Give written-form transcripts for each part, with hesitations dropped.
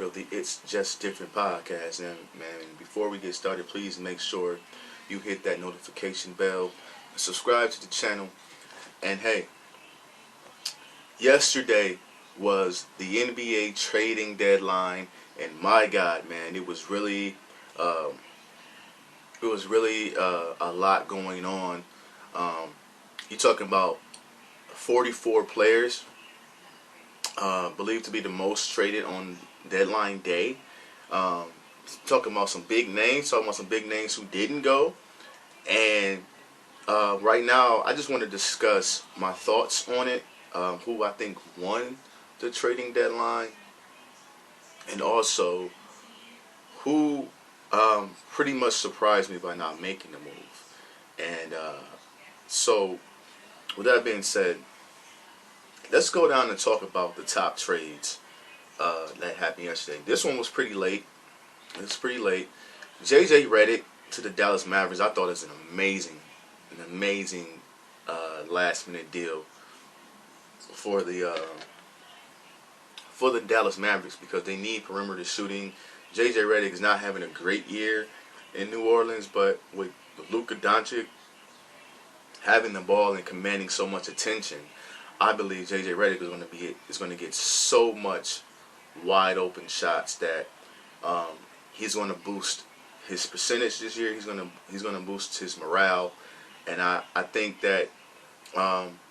of the It's Just Different podcast. And man, before we get started, please make sure you hit that notification bell, subscribe to the channel, and hey, yesterday was the NBA trading deadline, and my God, man, um, it was really a lot going on. You're talking about 44 players, believed to be the most traded on deadline day. Um, talking about some big names, who didn't go, and right now I just want to discuss my thoughts on it, who I think won the trading deadline, and also who pretty much surprised me by not making the move. And so, with that being said, let's go down and talk about the top trades that happened yesterday. This one was pretty late. It's pretty late. JJ Redick to the Dallas Mavericks. I thought it was an amazing last minute deal for the Dallas Mavericks because they need perimeter shooting. JJ Redick is not having a great year in New Orleans, but with Luka Doncic having the ball and commanding so much attention, I believe JJ Redick is going to get so much wide open shots that he's going to boost his percentage this year. He's going to boost his morale, and I think that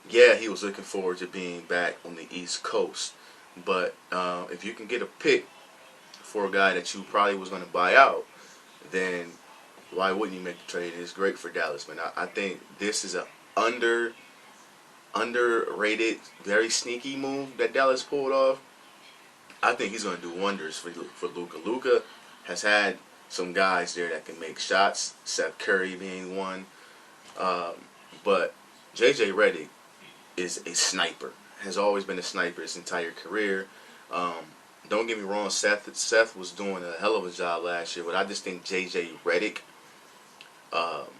he was looking forward to being back on the East Coast. But if you can get a pick for a guy that you probably was going to buy out, then why wouldn't you make the trade? It's great for Dallas, man. I think this is a underrated, very sneaky move that Dallas pulled off. I think he's going to do wonders for Luka. Luka has had some guys there that can make shots, Seth Curry being one. But JJ Redick is a sniper. Has always been a sniper his entire career. Don't get me wrong, Seth was doing a hell of a job last year, but I just think JJ Redick,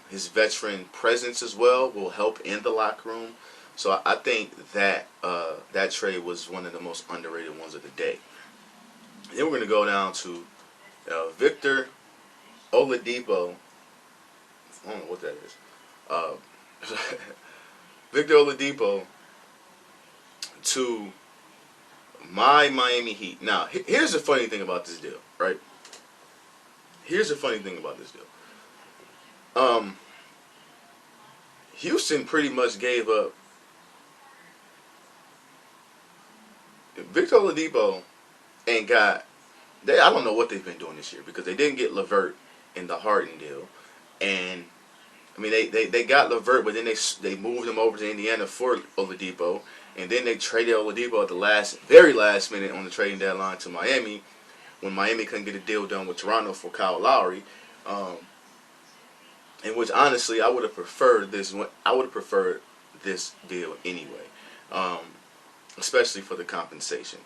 his veteran presence as well, will help in the locker room. So I think that that trade was one of the most underrated ones of the day. Then we're going to go down to Victor Oladipo. I don't know what that is. Victor Oladipo to my Miami Heat. Now, here's the funny thing about this deal, right? Here's the funny thing about this deal. Houston pretty much gave up. Victor Oladipo ain't got. I don't know what they've been doing this year because they didn't get LeVert in the Harden deal, and I mean they got LeVert, but then they moved him over to Indiana for Oladipo, and then they traded Oladipo at the very last minute on the trading deadline to Miami, when Miami couldn't get a deal done with Toronto for Kyle Lowry, in which honestly I would have preferred this. I would have preferred this deal anyway, especially for the compensation.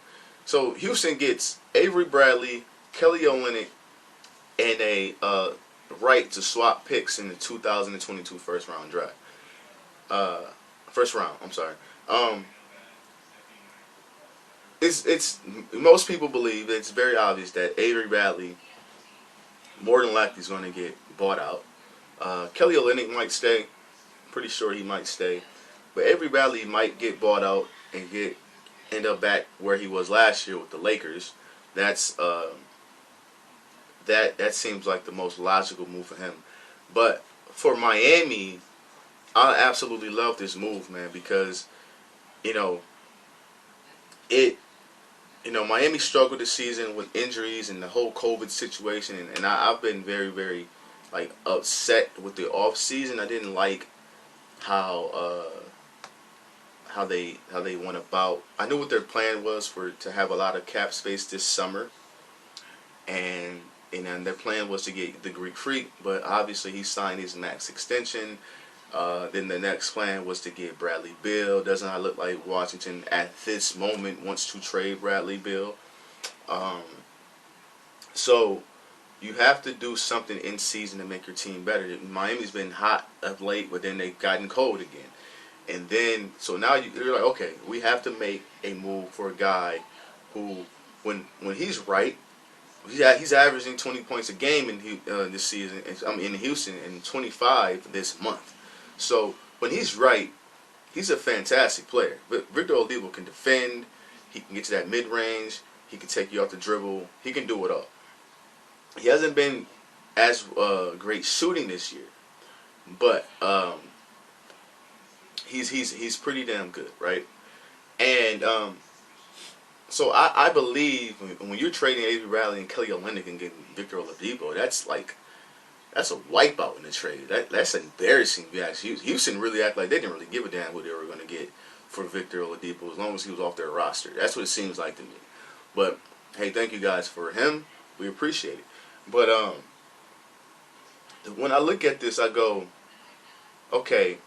So Houston gets Avery Bradley, Kelly Olynyk, and a right to swap picks in the 2022 first round draft. First round, I'm sorry. It's most people believe it's very obvious that Avery Bradley more than likely is going to get bought out. Kelly Olynyk might stay. Pretty sure he might stay, but Avery Bradley might get bought out and end up back where he was last year with the Lakers. That's that seems like the most logical move for him. But for Miami, I absolutely love this move, man, because Miami struggled this season with injuries and the whole COVID situation, and I've been very, very upset with the off season. I didn't like how they went about. I knew what their plan was to have a lot of cap space this summer, and their plan was to get the Greek Freak, but obviously he signed his max extension. Then the next plan was to get Bradley Beal. Doesn't it look like Washington at this moment wants to trade Bradley Beal? So you have to do something in season to make your team better. Miami's been hot of late, but then they've gotten cold again. And then, so now you're like, okay, we have to make a move for a guy who, when he's right, He's averaging 20 points a game this season. I mean, in Houston, and 25 this month. So when he's right, he's a fantastic player. But Victor Oladipo can defend. He can get to that mid range. He can take you off the dribble. He can do it all. He hasn't been as great shooting this year, but he's pretty damn good, right? And so I believe when you're trading Avery Bradley and Kelly Olynyk and getting Victor Oladipo, that's a wipeout in the trade. That's embarrassing. If you ask Houston really act like they didn't really give a damn who they were going to get for Victor Oladipo as long as he was off their roster. That's what it seems like to me. But hey, thank you guys for him. We appreciate it. But when I look at this, I go, okay,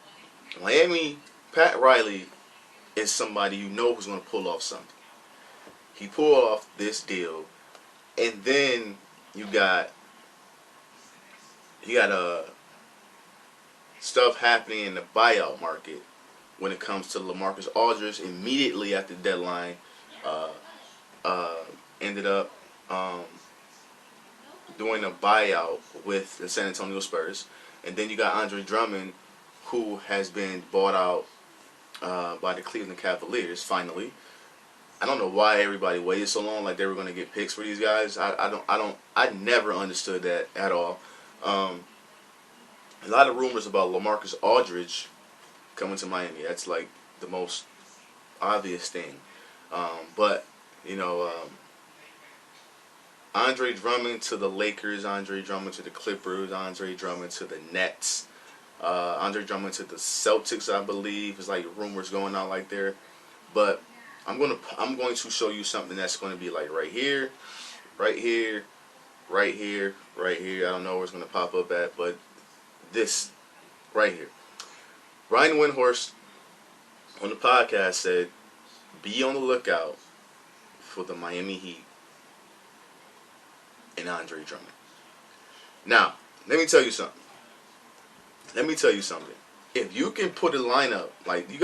Miami, Pat Riley is somebody you know who's going to pull off something. He pulled off this deal, and then you got stuff happening in the buyout market when it comes to LaMarcus Aldridge. Immediately after the deadline, ended up doing a buyout with the San Antonio Spurs, and then you got Andre Drummond, who has been bought out by the Cleveland Cavaliers finally. I don't know why everybody waited so long, like they were going to get picks for these guys. I never understood that at all. A lot of rumors about LaMarcus Aldridge coming to Miami. That's like the most obvious thing. But you know, Andre Drummond to the Lakers, Andre Drummond to the Clippers, Andre Drummond to the Nets, Andre Drummond to the Celtics, I believe. It's like rumors going on like there. But I'm going to show you something that's going to be like right here, right here, right here, right here. I don't know where it's going to pop up at, but this right here. Ryan Windhorst on the podcast said, be on the lookout for the Miami Heat and Andre Drummond. Now, let me tell you something. If you can put a lineup, like you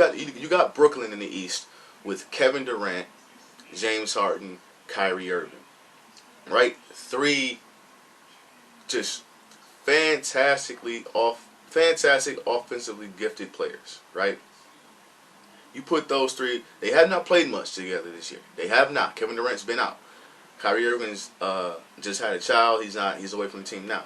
got Brooklyn in the East with Kevin Durant, James Harden, Kyrie Irving, right? 3 just fantastic offensively gifted players, right? You put those 3, they have not played much together this year. They have not. Kevin Durant's been out. Kyrie Irving's just had a child. He's away from the team now.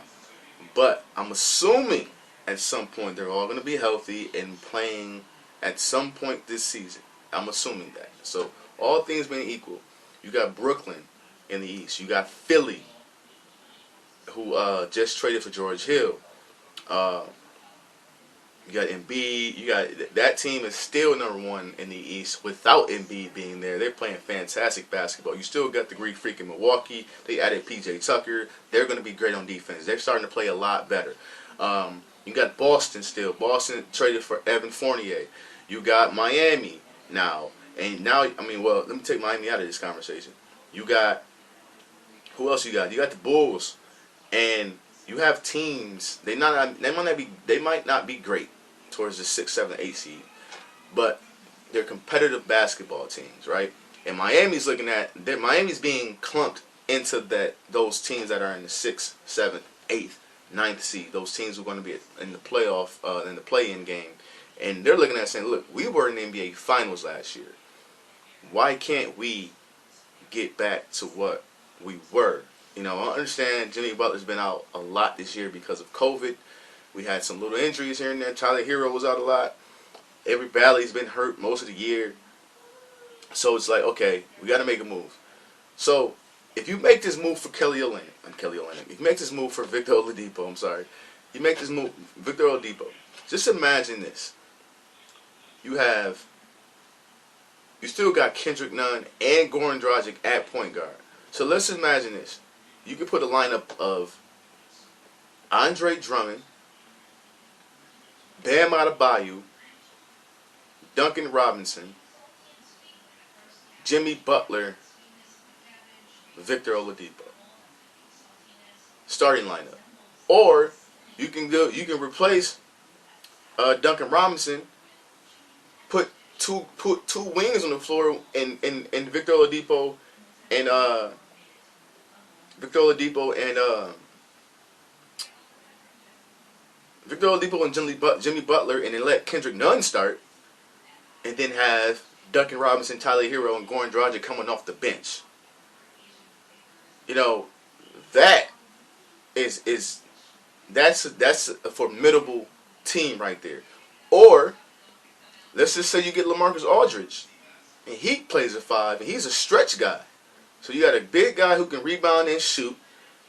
But I'm assuming at some point they're all going to be healthy and playing at some point this season. I'm assuming that. So all things being equal, you got Brooklyn in the East. You got Philly, who just traded for George Hill. You got Embiid. You got that team is still number 1 in the East without Embiid being there. They're playing fantastic basketball. You still got the Greek Freak in Milwaukee. They added PJ Tucker. They're going to be great on defense. They're starting to play a lot better. You got Boston still. Boston traded for Evan Fournier. You got Miami now. And now, I mean, well, let me take Miami out of this conversation. You got, who else you got? You got the Bulls. And you have teams, they might not be great towards the 6, 7, 8 seed, but they're competitive basketball teams, right? And Miami's Miami's being clumped into those teams that are in the 6th, 7th, 8th, 9th seed. Those teams are going to be in the playoff, in the play-in game, and they're looking at saying, look, we were in the NBA Finals last year. Why can't we get back to what we were? You know, I understand Jimmy Butler's been out a lot this year because of COVID. We had some little injuries here and there. Tyler Hero was out a lot. Avery Bradley's been hurt most of the year. So it's like, okay, we got to make a move. So if you make this move for if you make this move for Victor Oladipo, you make this move, Victor Oladipo. Just imagine this. You still got Kendrick Nunn and Goran Dragic at point guard. So let's imagine this. You could put a lineup of Andre Drummond, Bam Adebayo, Duncan Robinson, Jimmy Butler, Victor Oladipo. Starting lineup. Or you can replace Duncan Robinson, put two wings on the floor and Victor Oladipo Victor Oladipo and Jimmy Butler, and then let Kendrick Nunn start, and then have Duncan Robinson, Tyler Hero, and Goran Dragic coming off the bench. You know, that is that's a formidable team right there. Or let's just say you get LaMarcus Aldridge, and he plays a 5, and he's a stretch guy. So you got a big guy who can rebound and shoot.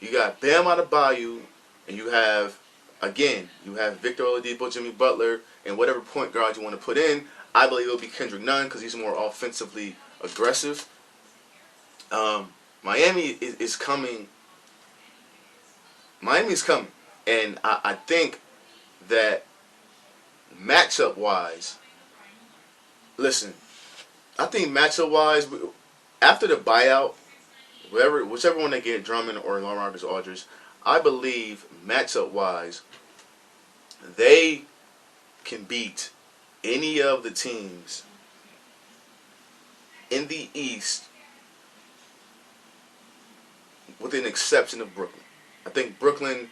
You got Bam Adebayo, and you have Victor Oladipo, Jimmy Butler, and whatever point guard you want to put in. I believe it'll be Kendrick Nunn because he's more offensively aggressive. Miami is coming. Miami's coming, and I think that matchup wise, listen, I think matchup wise, after the buyout, whichever one they get, Drummond or LaMarcus Aldridge, I believe matchup wise, they can beat any of the teams in the East with an exception of Brooklyn. I think Brooklyn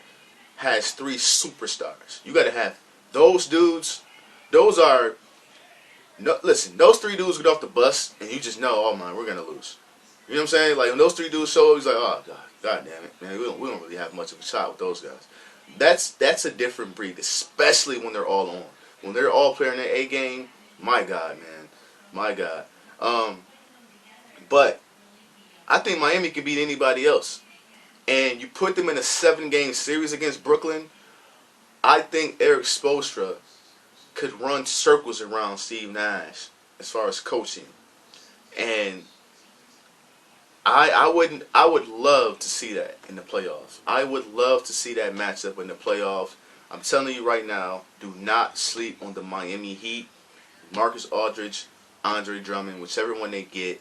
has 3 superstars. You got to have those dudes. Those are, no, listen, those 3 dudes get off the bus and you just know, oh man, we're going to lose. You know what I'm saying? Like when those 3 dudes show up, he's like, oh God damn it, man, we don't really have much of a shot with those guys. That's a different breed, especially when they're all on. When they're all playing their A game, my God, man, my God. But I think Miami can beat anybody else. And you put them in a 7-game series against Brooklyn, I think Eric Spoelstra could run circles around Steve Nash as far as coaching. And I would love to see that in the playoffs. I would love to see that matchup in the playoffs. I'm telling you right now, do not sleep on the Miami Heat. Marcus Aldridge, Andre Drummond, whichever one they get,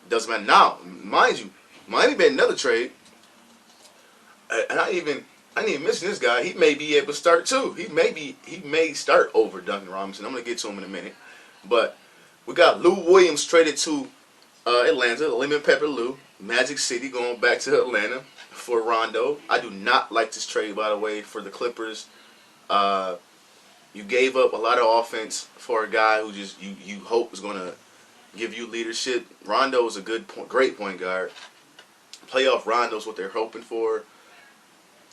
doesn't matter. Now, mind you, Miami made another trade. And I didn't even mention this guy. He may be able to start too. He may start over Duncan Robinson. I'm gonna get to him in a minute. But we got Lou Williams traded to Atlanta. Lemon Pepper Lou, Magic City, going back to Atlanta for Rondo. I do not like this trade, by the way, for the Clippers. You gave up a lot of offense for a guy who just you hope is gonna give you leadership. Rondo is a great point guard. Playoff Rondo's what they're hoping for.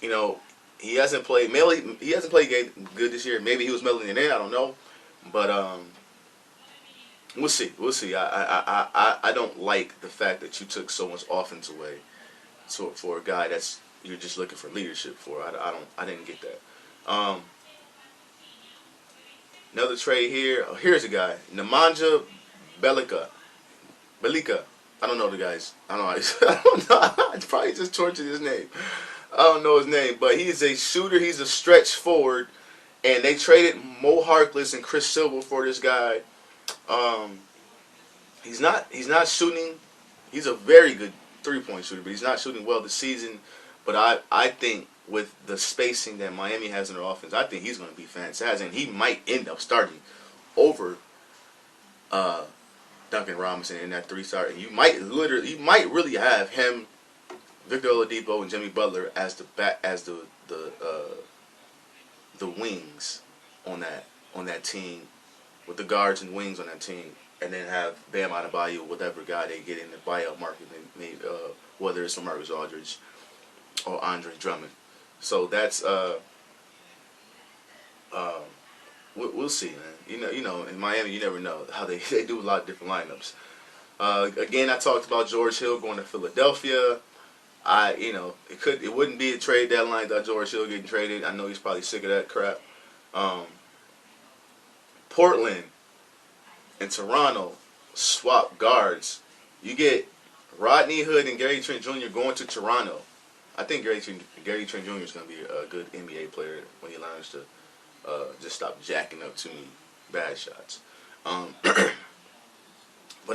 You know, he hasn't played good this year. Maybe he was meddling in there. I don't know, but we'll see. We'll see. I don't like the fact that you took so much offense away for a guy that's you're just looking for leadership for. I didn't get that. Another trade here. Oh, here's a guy, Nemanja Bjelica. I don't know the guys. I don't know. I don't know. I probably just tortured his name. I don't know his name, but he's a shooter. He's a stretch forward, and they traded Mo Harkless and Chris Silva for this guy. He's not shooting. He's a very good 3-point shooter, but he's not shooting well this season. But I think with the spacing that Miami has in their offense, I think he's going to be fantastic, and he might end up starting over Duncan Robinson in that 3-star. And you might really have him, Victor Oladipo, and Jimmy Butler as the wings on that team, with the guards and wings on that team, and then have Bam Adebayo, whatever guy they get in the buyout market, whether it's LaMarcus Aldridge or Andre Drummond. So that's we'll see, man. You know, in Miami, you never know how they do a lot of different lineups. Again, I talked about George Hill going to Philadelphia. It wouldn't be a trade deadline without George Hill getting traded. I know he's probably sick of that crap. Portland and Toronto swap guards. You get Rodney Hood and Gary Trent Jr. going to Toronto. I think Gary Trent Jr. is going to be a good NBA player when he learns to just stop jacking up too many bad shots. But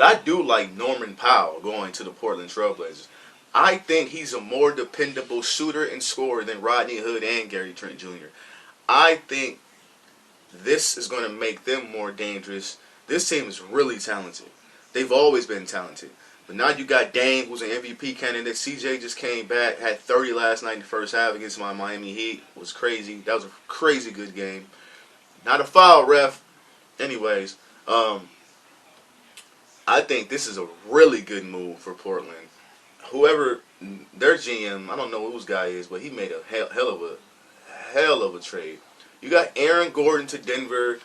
I do like Norman Powell going to the Portland Trailblazers. I think he's a more dependable shooter and scorer than Rodney Hood and Gary Trent Jr. I think this is going to make them more dangerous. This team is really talented. They've always been talented. But now you got Dame, who's an MVP candidate. CJ just came back, had 30 last night in the first half against my Miami Heat. It was crazy. That was a crazy good game. Not a foul, ref. Anyways, I think this is a really good move for Portland. Whoever their GM, I don't know whose guy is, but he made a hell of a trade. You got Aaron Gordon to Denver.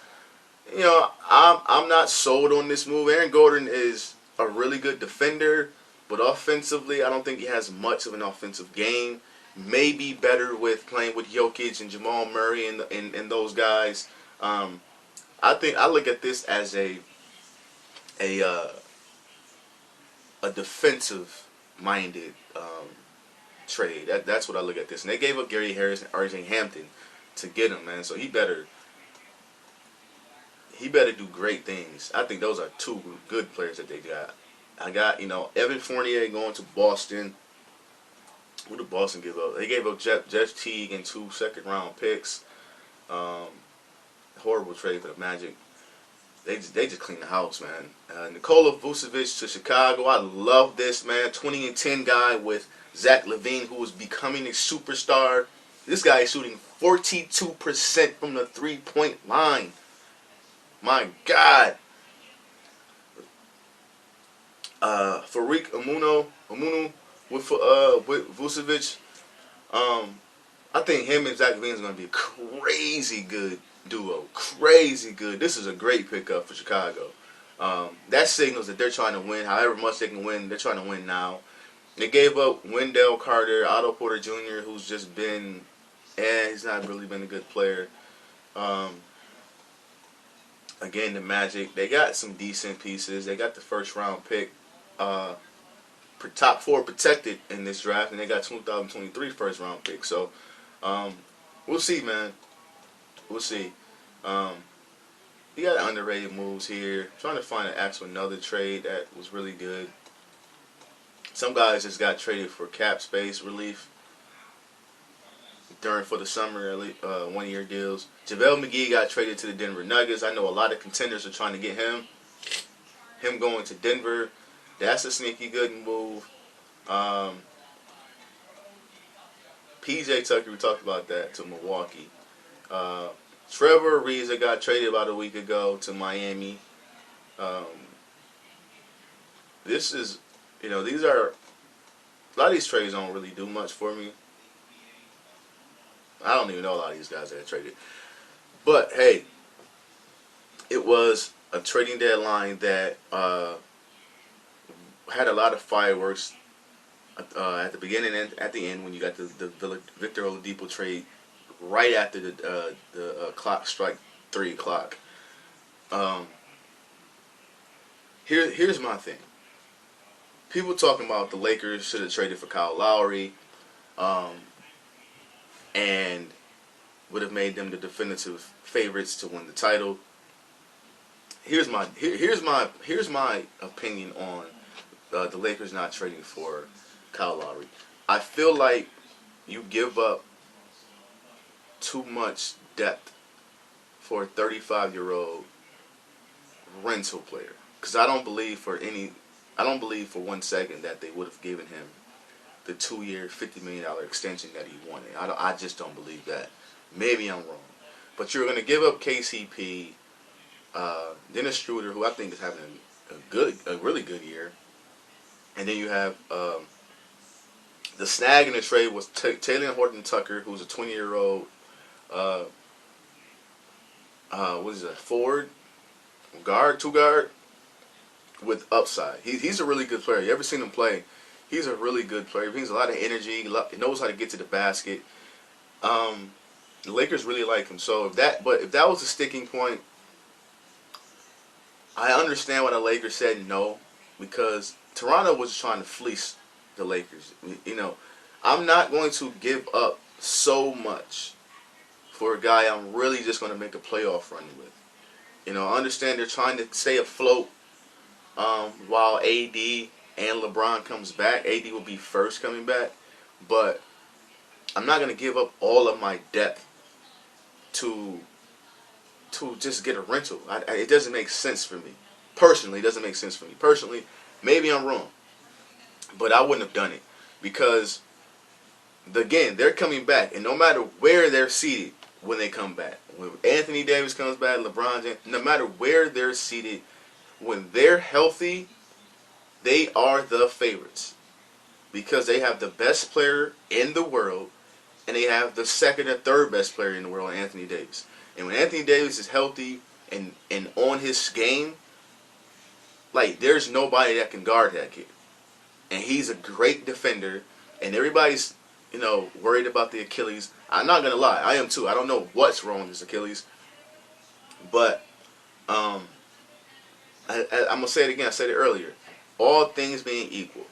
You know, I'm not sold on this move. Aaron Gordon is a really good defender, but offensively, I don't think he has much of an offensive game. Maybe better with playing with Jokic and Jamal Murray and those guys. I think I look at this as a defensive minded trade. That's what I look at this. And they gave up Gary Harris and RJ Hampton to get him, man. So he better do great things. I think those are two good players that they got. I got, Evan Fournier going to Boston. Who did Boston give up? They gave up Jeff Teague and 2 second-round picks. Horrible trade for the Magic. They just cleaned the house, man. Nikola Vucevic to Chicago. I love this, man. 20-10 guy with Zach LaVine, who is becoming a superstar. This guy is shooting 42% from the three-point line. My God. Farik Amunu with Vucevic. I think him and Zach LaVine is going to be a crazy good duo. Crazy good. This is a great pickup for Chicago. That signals that they're trying to win. However much they can win, they're trying to win now. They gave up Wendell Carter, Otto Porter Jr., who's just been, he's not really been a good player. Again, the Magic, they got some decent pieces. They got the first round pick, top 4 protected in this draft, and they got 2023 first round pick. So, we'll see, man. We'll see. You got underrated moves here. Trying to find another trade that was really good. Some guys just got traded for cap space relief for the summer, 1-year deals. Javel Mcgee got traded to the Denver Nuggets. I know a lot of contenders are trying to get him. Him going to Denver, that's a sneaky good move. PJ Tucker, we talked about that, to Milwaukee. Trevor Ariza got traded about a week ago to Miami. This is, these are, a lot of these trades don't really do much for me. I don't even know a lot of these guys that traded. But, hey, it was a trading deadline that had a lot of fireworks at the beginning and at the end when you got the Victor Oladipo trade right after the clock struck 3 o'clock. Here's my thing. People talking about the Lakers should have traded for Kyle Lowry, and would have made them the definitive favorites to win the title. Here's my opinion on the Lakers not trading for Kyle Lowry. I feel like you give up too much depth for a 35-year-old rental player. Because I don't believe for 1 second that they would have given him the 2-year, $50 million extension that he wanted. I just don't believe that. Maybe I'm wrong. But you're going to give up KCP, Dennis Schroeder, who I think is having a really good year. And then you have the snag in the trade was Taylor Horton Tucker, who's a 20-year-old, what is that, forward, guard, 2-guard, with upside. He's a really good player. You ever seen him play? He's a really good player. He brings a lot of energy. He knows how to get to the basket. The Lakers really like him. So if that was a sticking point, I understand why the Lakers said no, because Toronto was trying to fleece the Lakers. I'm not going to give up so much for a guy I'm really just going to make a playoff run with. I understand they're trying to stay afloat while AD and LeBron comes back. AD will be first coming back, but I'm not going to give up all of my depth to just get a rental. It doesn't make sense for me. Personally, it doesn't make sense for me. Personally, maybe I'm wrong. but I wouldn't have done it because, again, they're coming back, and no matter where they're seated when they come back, when Anthony Davis comes back, LeBron James, no matter where they're seated, when they're healthy, they are the favorites because they have the best player in the world, and they have the second or third best player in the world, Anthony Davis. And when Anthony Davis is healthy and on his game, like, there's nobody that can guard that kid. And he's a great defender, and everybody's, worried about the Achilles. I'm not gonna lie, I am too. I don't know what's wrong with his Achilles, but I'm gonna say it again. I said it earlier. All things being equal,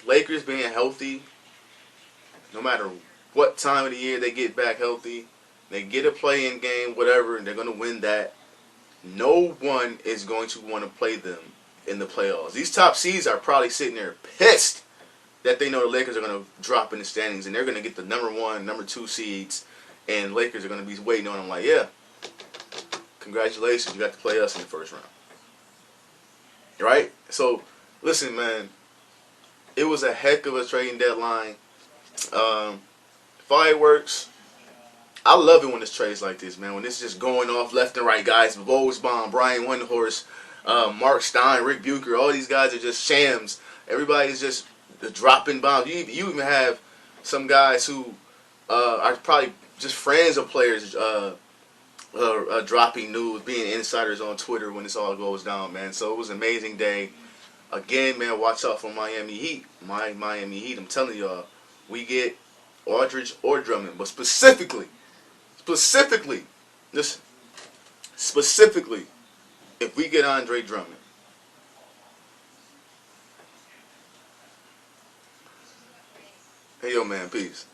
Lakers being healthy, no matter what time of the year they get back healthy, they get a play-in game, whatever, and they're gonna win that. No one is going to want to play them in the playoffs. These top seeds are probably sitting there pissed that they know the Lakers are going to drop in the standings and they're going to get the number 1, number 2 seeds, and Lakers are going to be waiting on them like, yeah, congratulations, you got to play us in the first round. Right? So, listen, man, it was a heck of a trading deadline. Fireworks. I love it when it's trades like this, man. When it's just going off left and right, guys. Bosbaum, Brian Windhorst, Mark Stein, Rick Bucher. All these guys are just shams. Everybody's just dropping bombs. You even have some guys who are probably just friends of players dropping news, being insiders on Twitter when this all goes down, man. So it was an amazing day. Again, man, watch out for Miami Heat. Miami Heat, I'm telling y'all, we get Aldridge or Drummond, but specifically, listen, specifically, if we get Andre Drummond, hey, yo, man, peace.